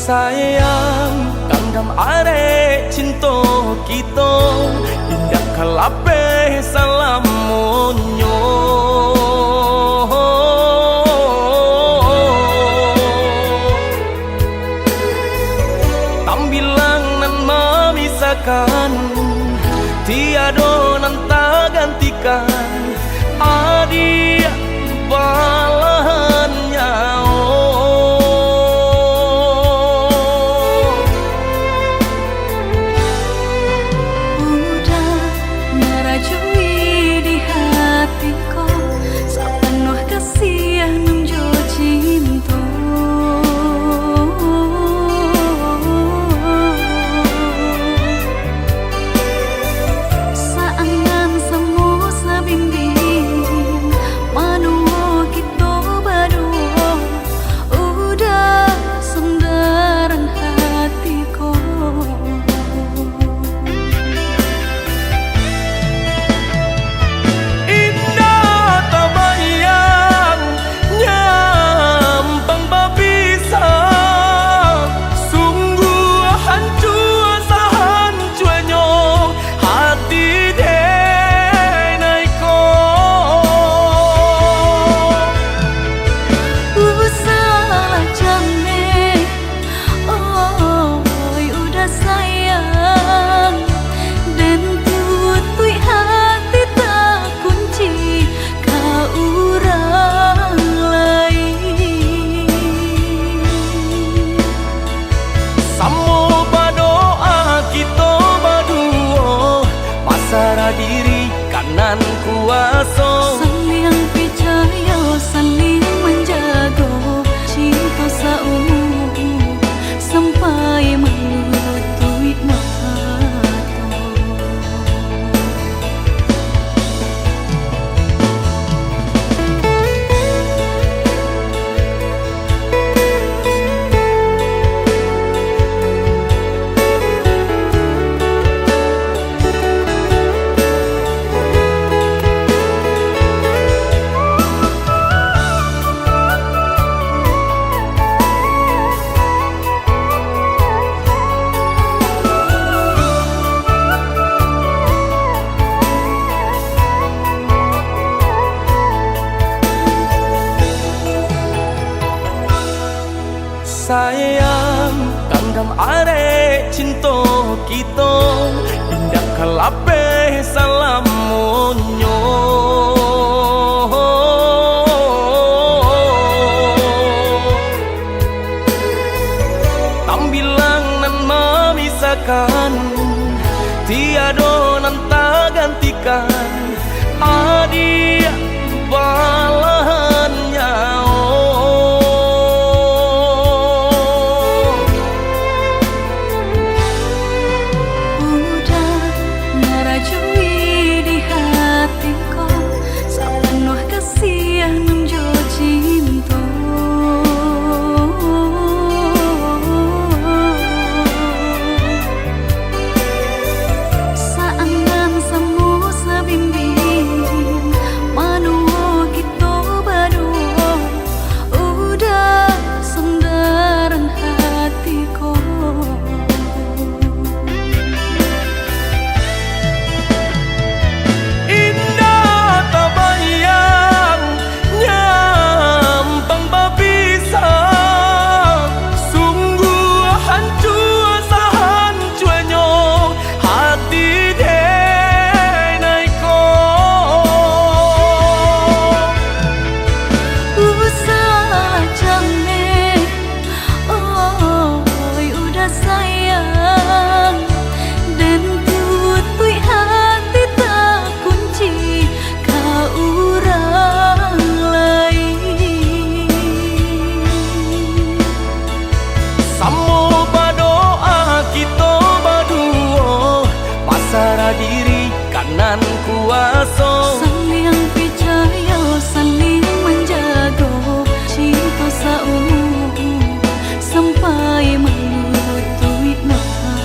Sayang kandam are cinta kita indah kalape salamunyo tambilang nan memisahkan tiada nan tak gantikan adia balahannya diri kanan kuasa saling percaya saling menjaga cinta seumur sampai menutup mata. Sayang kandam are cinta kita indah kalape salamunyo tambilang nan memisahkan tiada nan tak gantikan adia balahannya diri kanan kuasa saling percaya saling menjaga cinta seumur sampai menutup mata.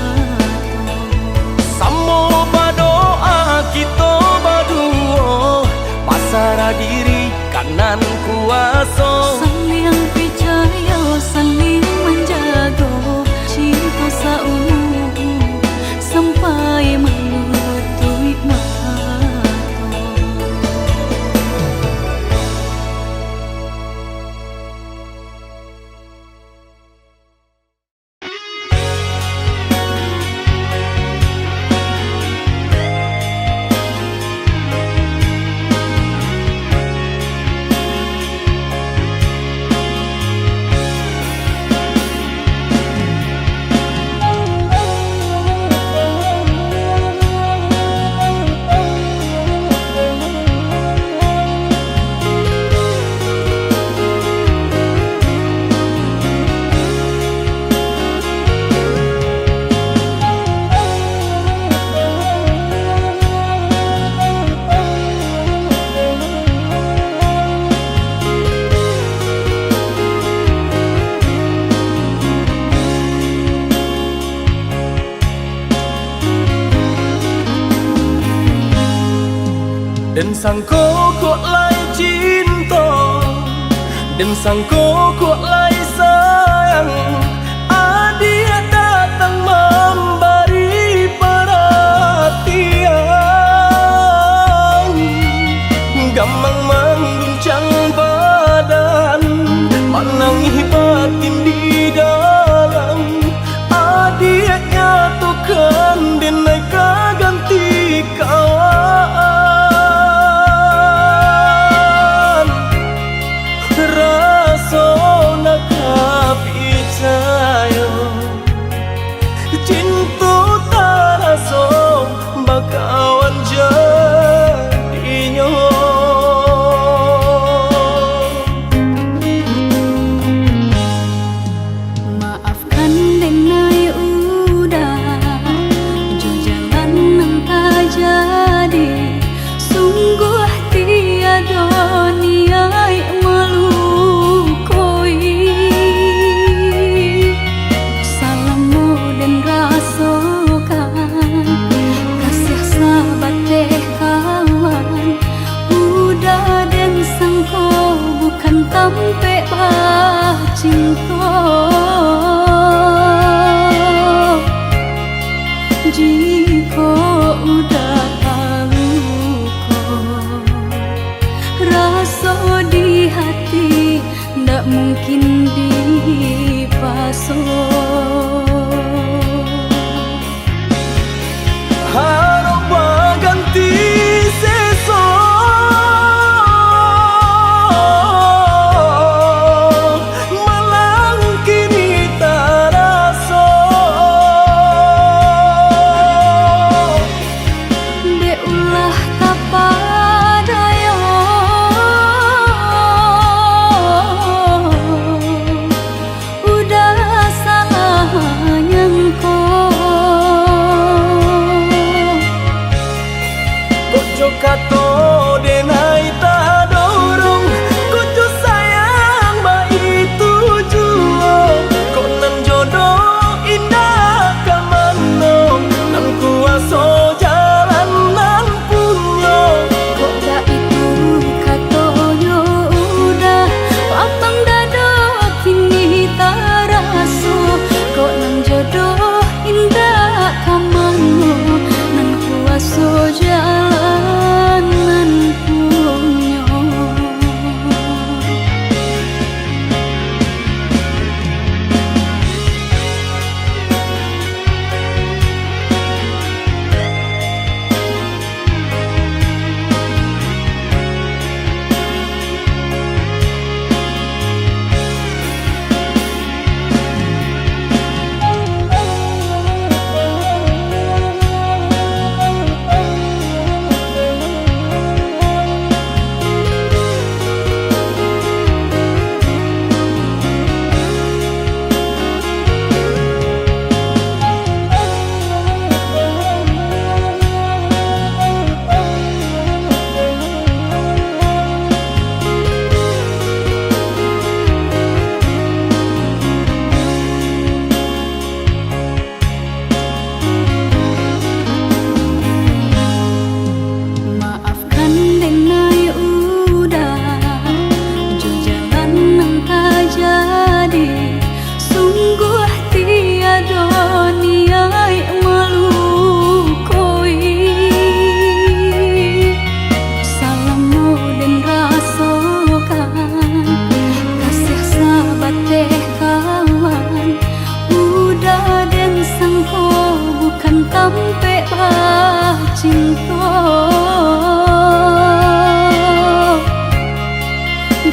Samo berdoa kita berdua pasrah diri kanan kuasa saling percaya saling menjaga saumu sampai melutui mata. Dan sang kok lai cinta, dan sang kok lai sayang, dia datang memberi perhatian, gamang mengguncang badan, menangi batin di dalam. Dia nyatukan dan naik ganti kawan. Rasona kapicayo cinta taraso bakawan jadinya. Maafkan denai udah jo jalan nang tak jadi, sungguh tiada niat melukoi. Salamu dan rasakan kasih sahabat teh kawan, udah dan sangko bukan tampe bah cinta. Jika udah tahu kok rasa di hati ndak mungkin dipasok. Harap ganti sesok, malang kini taraso. Beulah kapadaya udah salah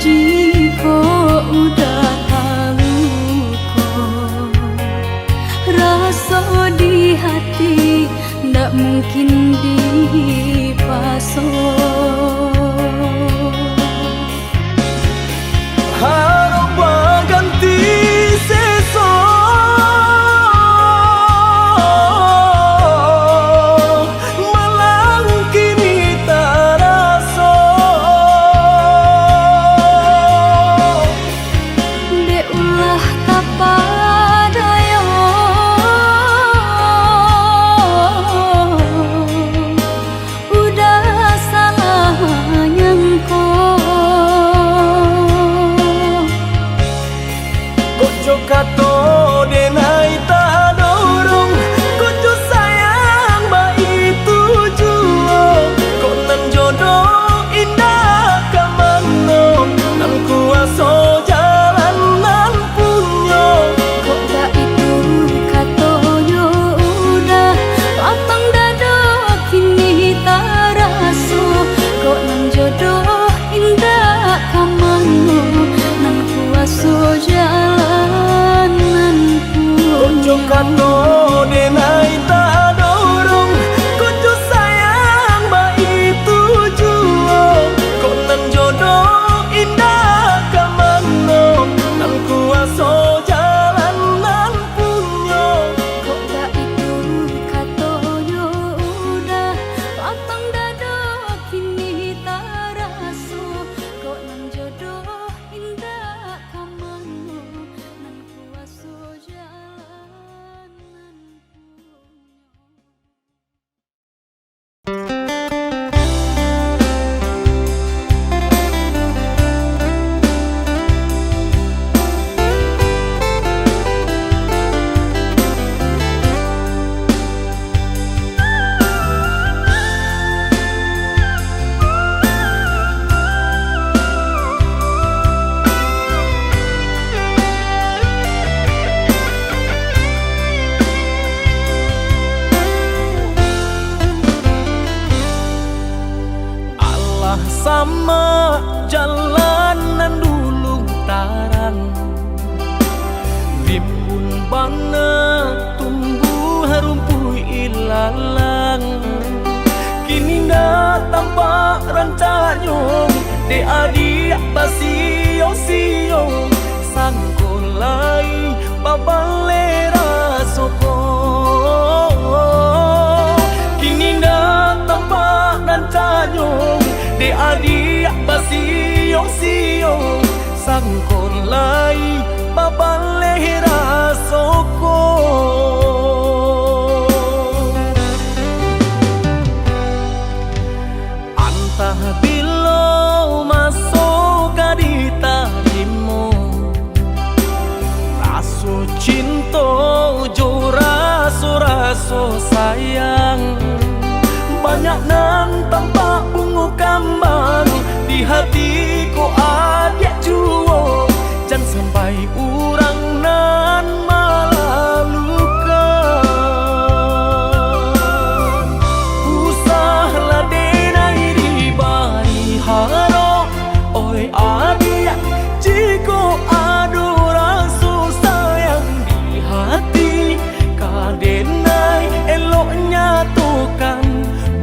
janji kok udah luko, rasa di hati ndak mungkin dipasok. Harap ganti sesok, malang kini taraso. Dek ulah tapadayo, udah salah nyangko. Kojo kato denai tak dorong, kojo sayang ba itu juo. Kok nan jodoh indah kamano, nan kuaso jalan nan punyo. Kok gak itu katoyo udah lapang dado kini taraso. Kok nang jodoh indah kamano, nang kuaso jalanan Kojo kato denai tak dorong, kojo sayang ba itu juo. Kok nan jodoh indah kamano, nan kuaso jalan nan punyo. Kok gak itu katoyo udah lapang dado kini taraso. Kok nang jodoh indah kamano, nang kuaso jalanan punyo. Allah sama jalanan dulu taran, rimbun bana tumbuh rumpuy ilalang. Kini nda tampak rancanyong de adik basio-sio, sangkolai babalera soko. Kini nda tampak rancanyong de adik basio-sio, sangkolai babalera soko. Antah bilo masuk di tarimo, raso cinta jo raso sayang. Banyak nan tampak bunga kambang, di hatiku ada juo. Jangan sampai urang nan malah luka. Usahlah denai di bari haro, oi adik jiko adu rasu sayang di hati. Kadenai elok nyatukan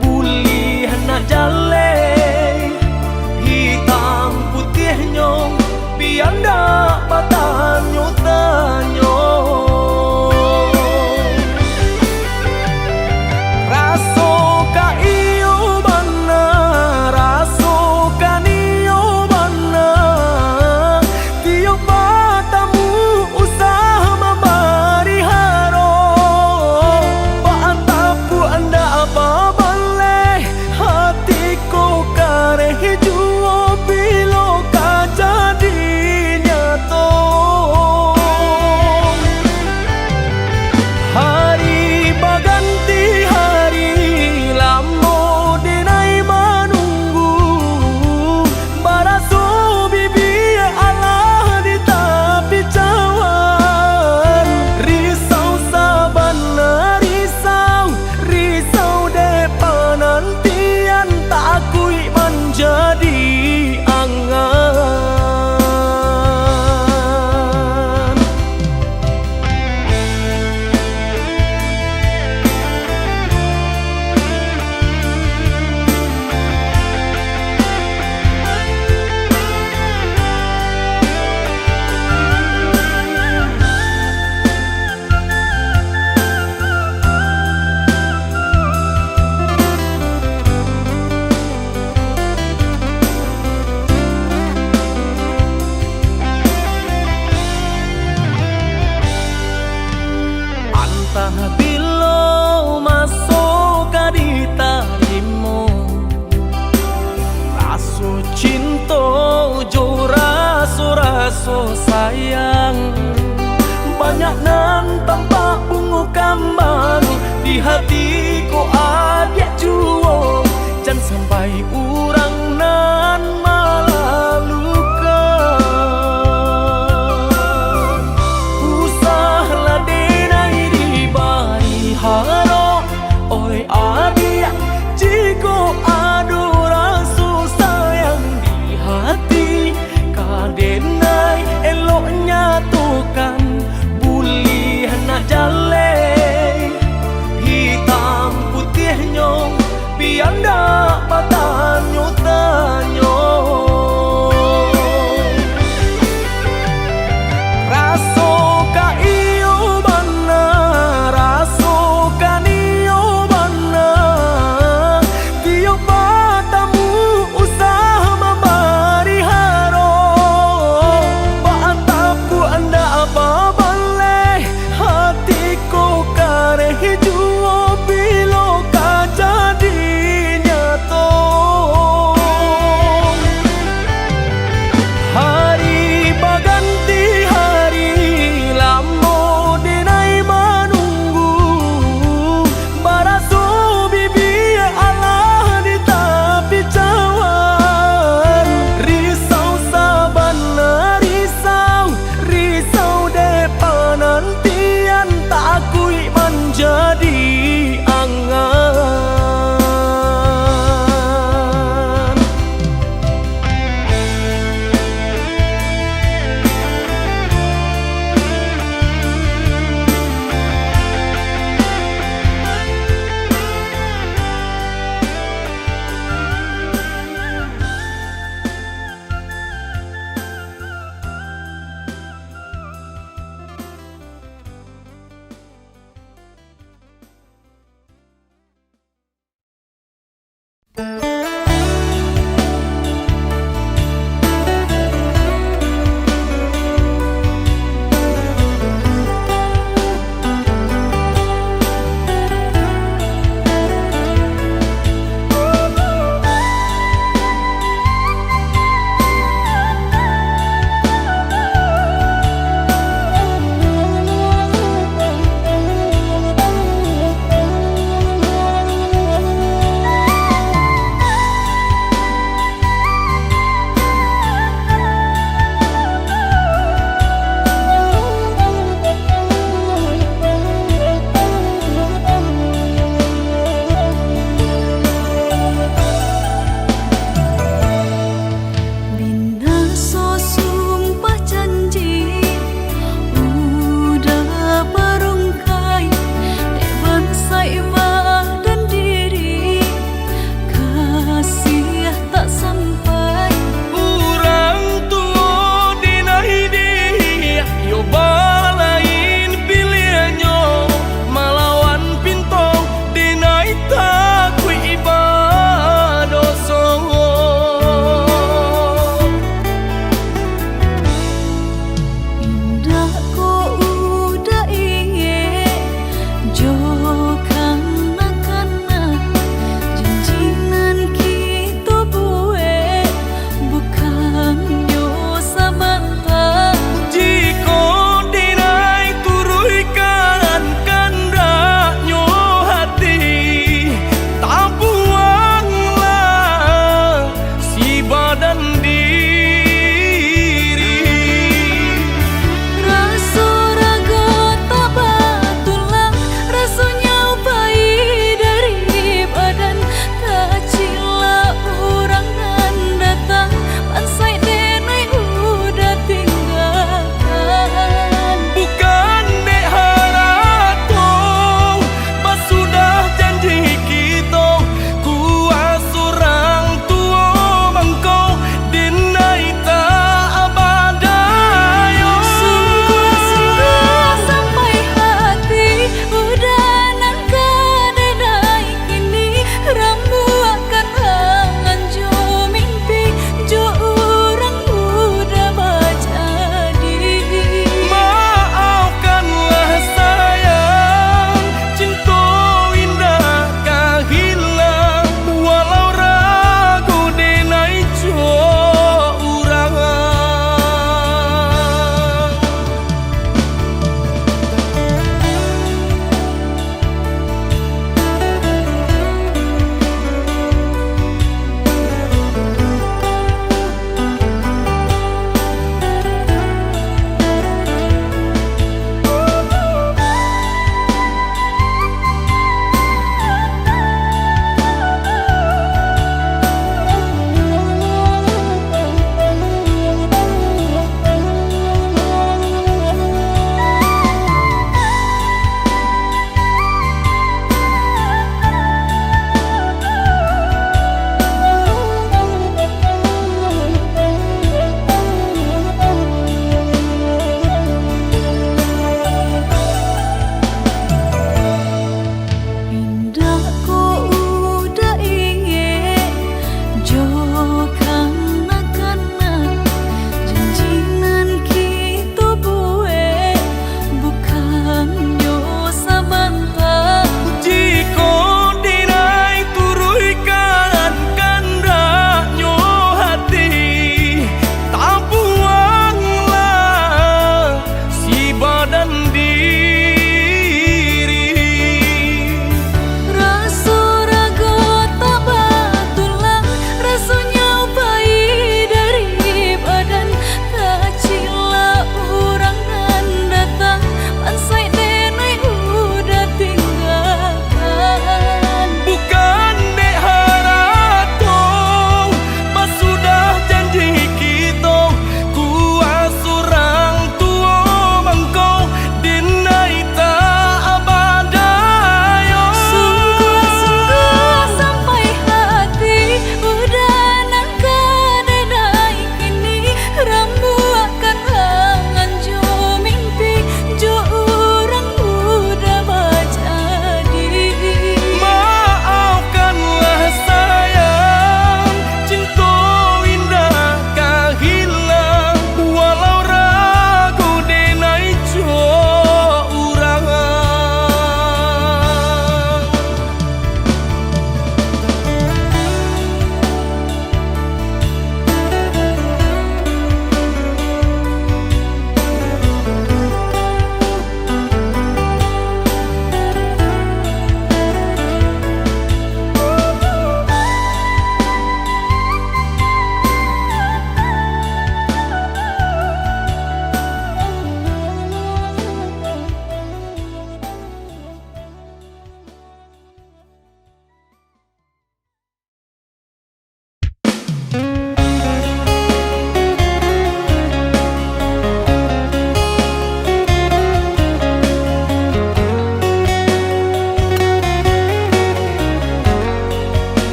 buli hana jale, hitam putih nyong pianda patanyo tanyo. Raso ka iyo bana, raso ka niyo bana, tiyo ba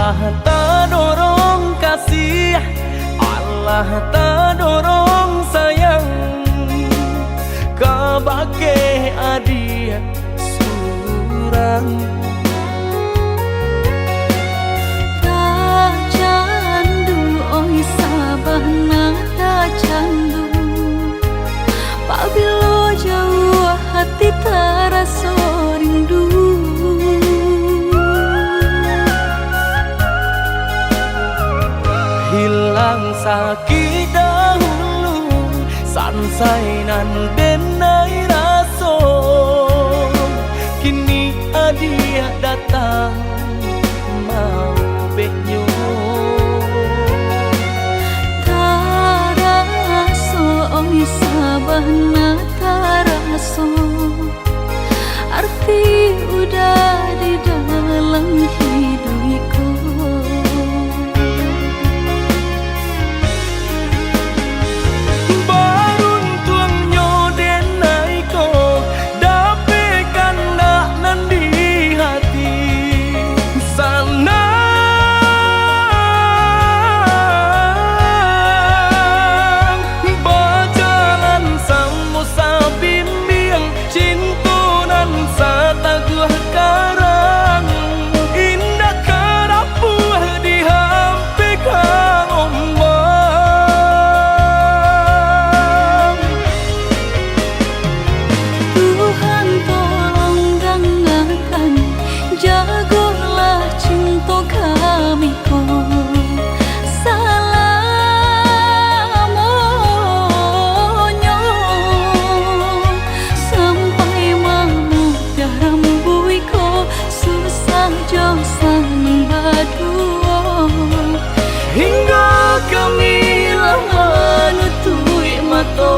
Allah tak dorong kasih, Allah tak dorong sayang, kabake adik surang. Tak candu oi sabana tak candu, pabilo jauh hati terasa rindu. Hilang sakit dahulu, sansainan denai raso, kini adia datang mau beknyo. Taraso oi sabana taraso, arti udah di dalam hidupku. Hingga kami lama nutui mata.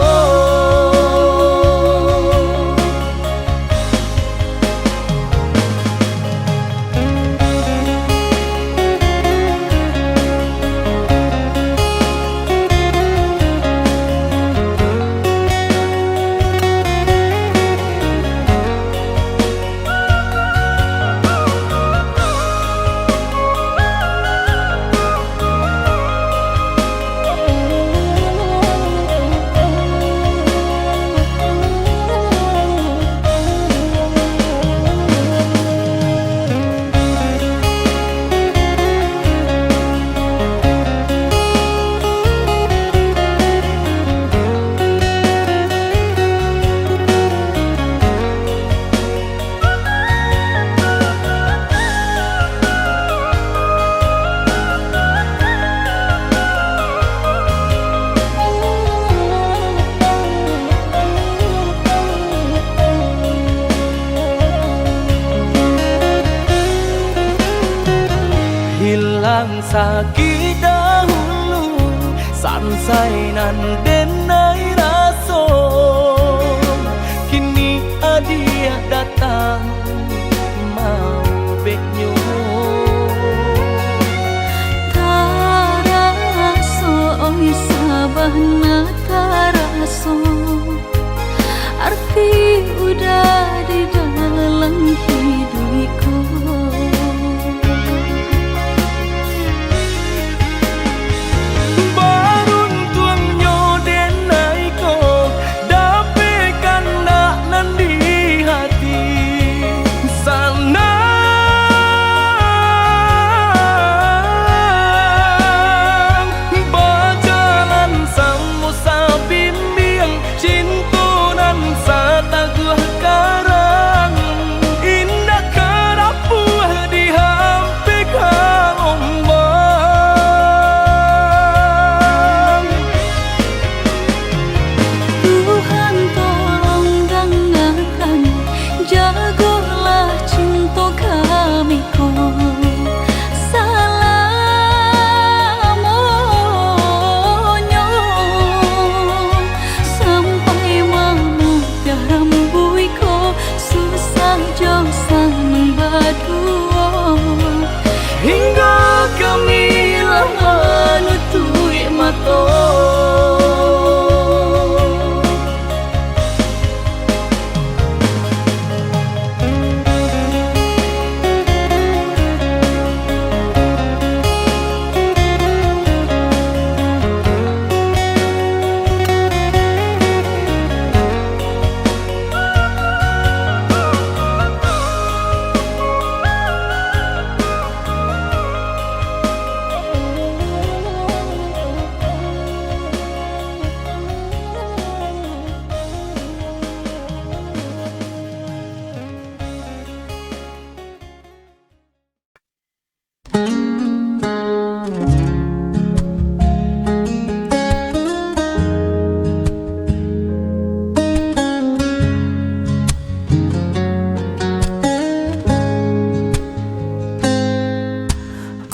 Hilang sakit dahulu, sansainan denai raso, kini adia datang mau beknyo. Taraso oi sabana taraso, arti udah di dalam hidupku. Sana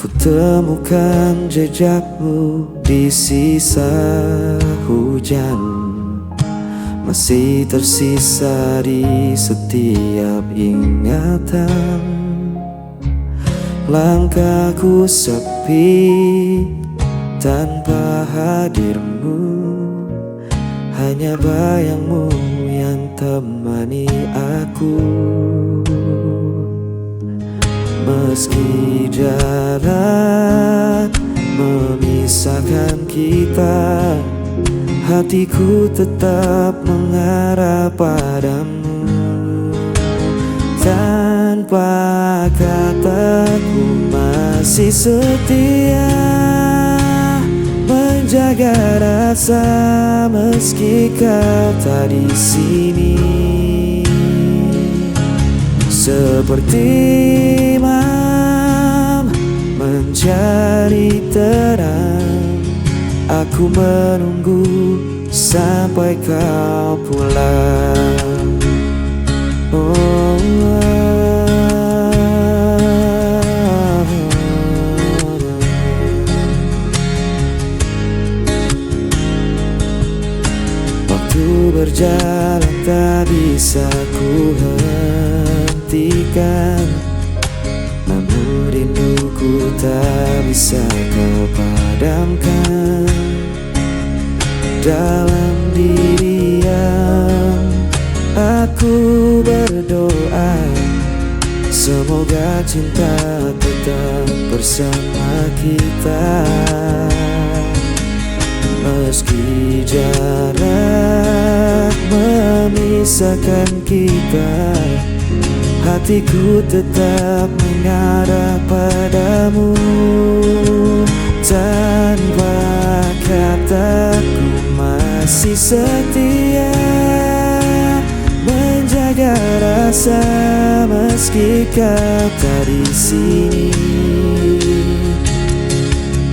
Ku temukan jejakmu di sisa hujan, masih tersisa di setiap ingatan. Langkahku sepi tanpa hadirmu, hanya bayangmu yang temani aku. Meski jarak memisahkan kita, hatiku tetap mengarah padamu. Tanpa kataku masih setia menjaga rasa meski kau tak di sini. Seperti imam mencari terang, aku menunggu sampai kau pulang. Waktu berjalan tak bisa ku hentikan, namun rinduku tak bisa kau padamkan. Dalam diam aku berdoa, semoga cinta tetap bersama kita. Meski jarak memisahkan kita, hatiku tetap mengarah padamu. Tanpa kataku masih setia menjaga rasa meski kau tak di sini.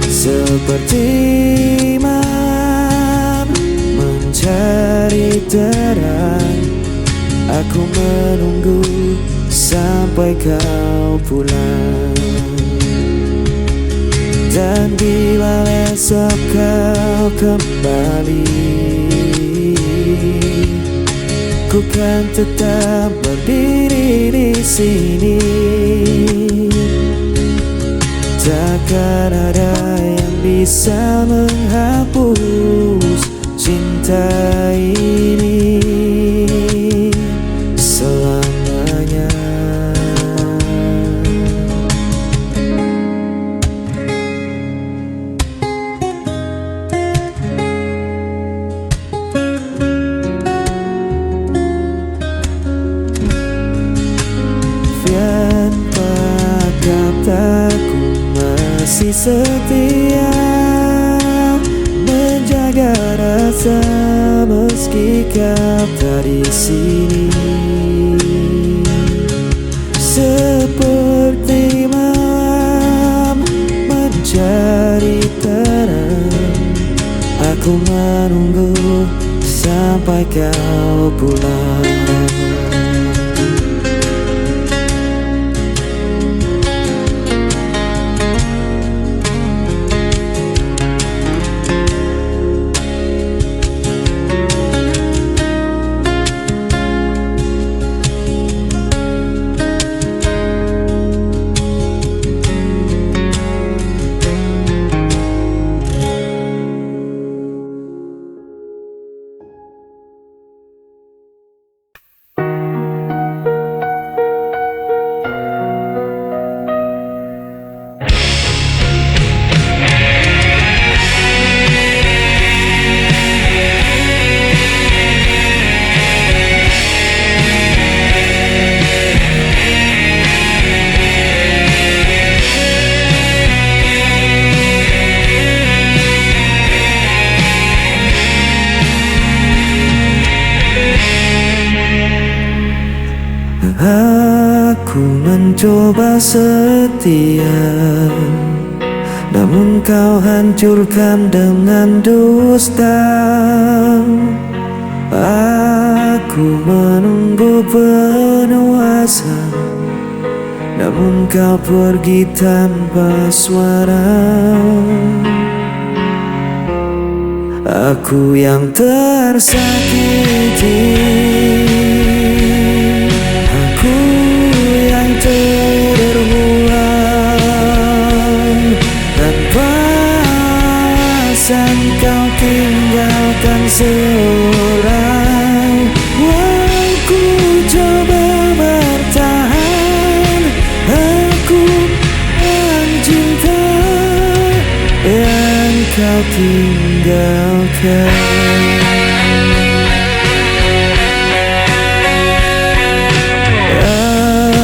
Seperti imam mencari terang, aku menunggu sampai kau pulang. Dan bila esok kau kembali, ku kan tetap berdiri di sini. Takkan ada yang bisa menghapus cinta ini selamanya. Tanpa kataku masih setia menjaga rasa meski kau tak di sini. Seperti malam mencari terang, aku menunggu sampai kau pulang. Aku mencoba setia, namun kau hancurkan dengan dusta. Aku menunggu penuh asa, namun kau pergi tanpa suara. Aku yang tersakiti, aku yang terbuang, tanpa alasan kau tinggalkan seorang. Aku coba bertahan, aku yang cinta yang kau tinggalkan.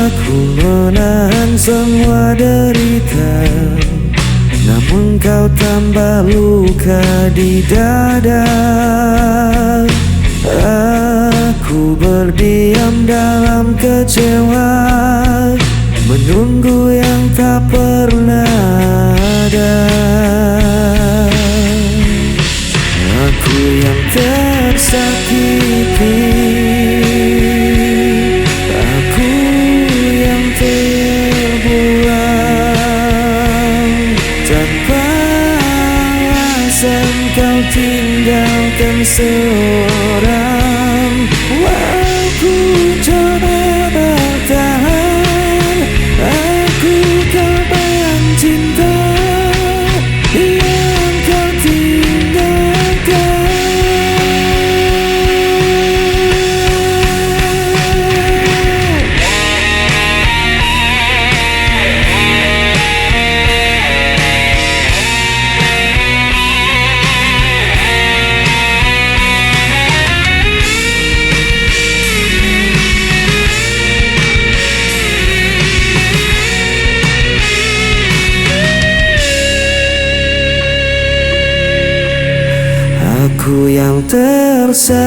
Aku menahan semua derita, namun kau tambah luka di dada. Aku berdiam dalam kecewa, menunggu yang tak pernah ada. Aku yang tersakiti, aku yang terbuang, tanpa alasan kau tinggalkan seorang. Aku coba bertahan, aku korban cinta yang kau tinggalkan. Aku yang tersakiti,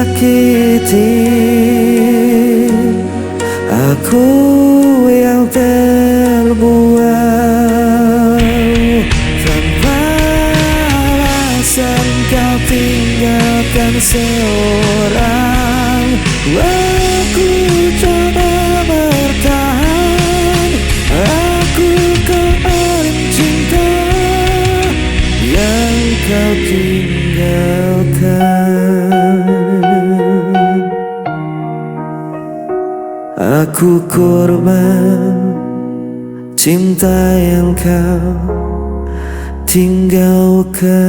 aku yang terbuang, tanpa alasan kau tinggalkan seorang. Aku coba bertahan, aku korban cinta yang kau tinggalkan. Aku korban cinta yang kau tinggalkan.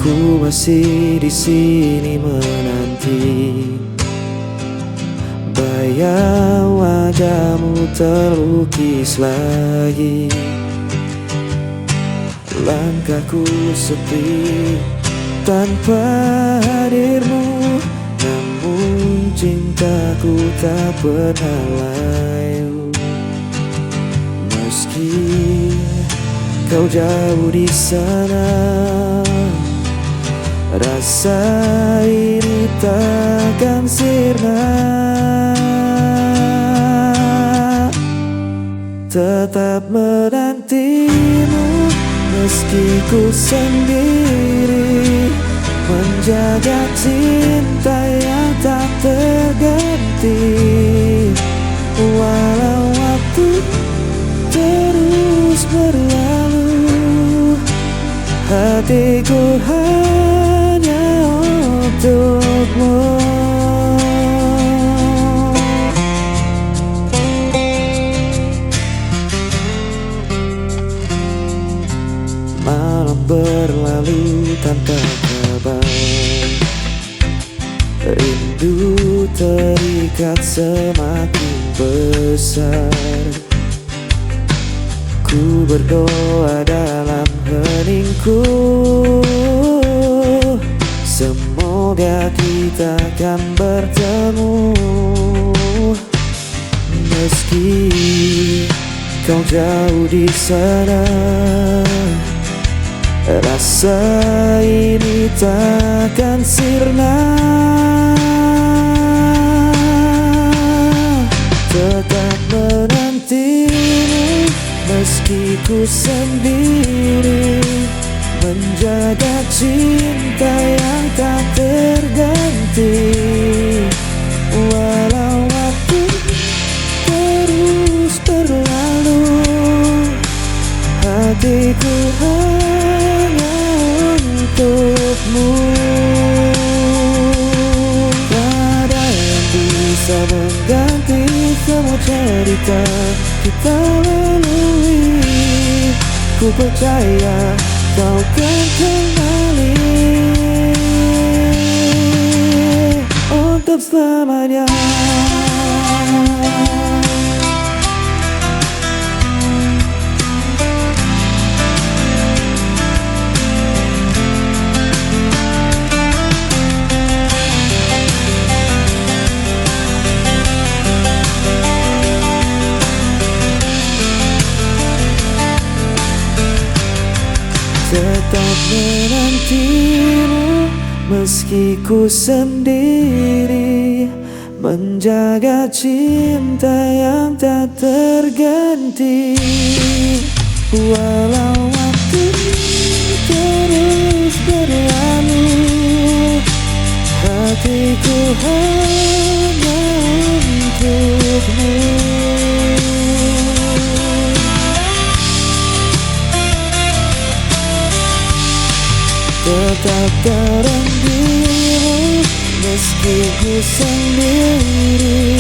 Ku masih di sini menanti, bayang wajahmu terlukis lagi. Langkahku sepi tanpa hadirmu, namun cintaku tak pernah layu. Meski kau jauh di sana, rasa ini takkan sirna. Tetap menantimu meski ku sendiri, menjaga cinta yang tak terganti. Walau waktu terus berlalu, hatiku hanya untukmu. Malam berlalu tanpa kabar, rindu terikat semakin besar. Ku berdoa dalam heningku, semoga kita akan bertemu. Meski kau jauh di sana, Rasa ini takkan sirna. Tetap menantimu meski ku sendiri, menjaga cinta yang tak terganti. Walau waktu terus berlalu, hatiku hanya untukmu. Tak ada yang bisa mengganti semua cerita kita lalui. Ku percaya kau kan kembali untuk selamanya. Tetap menantimu meski ku sendiri, menjaga cinta yang tak terganti. Walau waktu terus berlalu, hatiku hanya untukmu. Tetap dalam dirimu meski ku sendiri,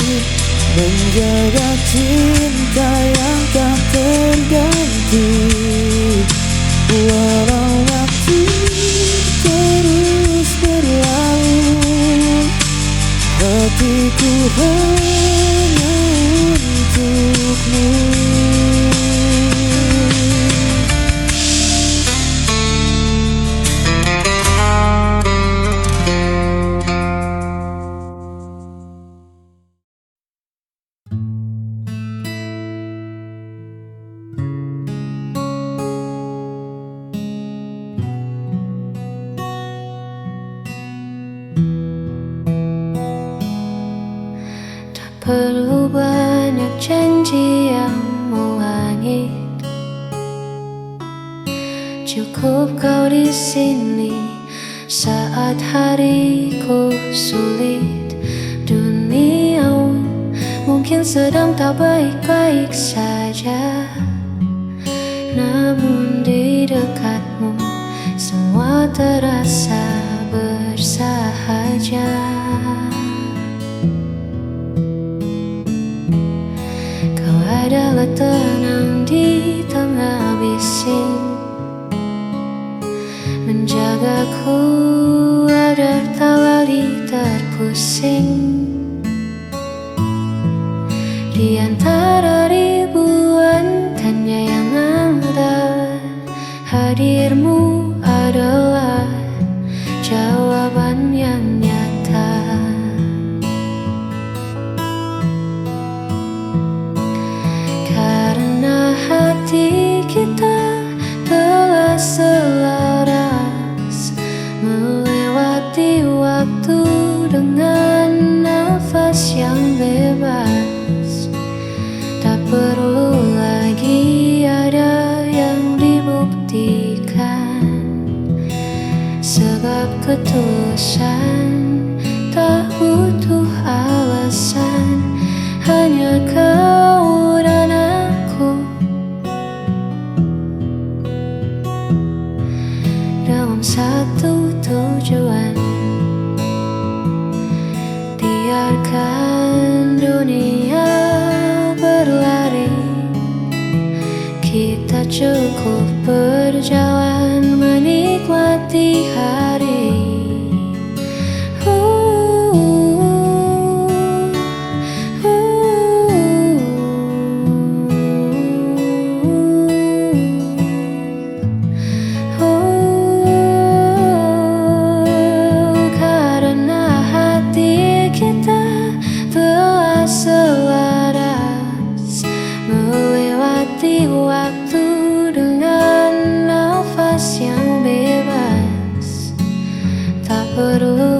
menjaga cinta yang tak terganti. Walau waktu terus berlalu, hatiku hanya untukmu. Perlu banyak janji yang mewangit, cukup kau di sini saat hariku sulit. Dunia mungkin sedang tak baik-baik saja, namun di dekatmu semua terasa bersahaja. Adalah tenang di tengah bising, menjagaku agar tak lagi terpusing. Di antara ribuan tanya yang ada, hadirmu adalah jawaban yang nyata. Hati kita telah selaras melewati waktu dengan nafas yang bebas. Tak perlu lagi ada yang dibuktikan, sebab ketulusan tak butuh alasan. Hanya kau dan aku dalam satu tujuan. Biarkan dunia berlari, kita cukup berjalan menikmati hari. Selaras melewati waktu dengan nafas baru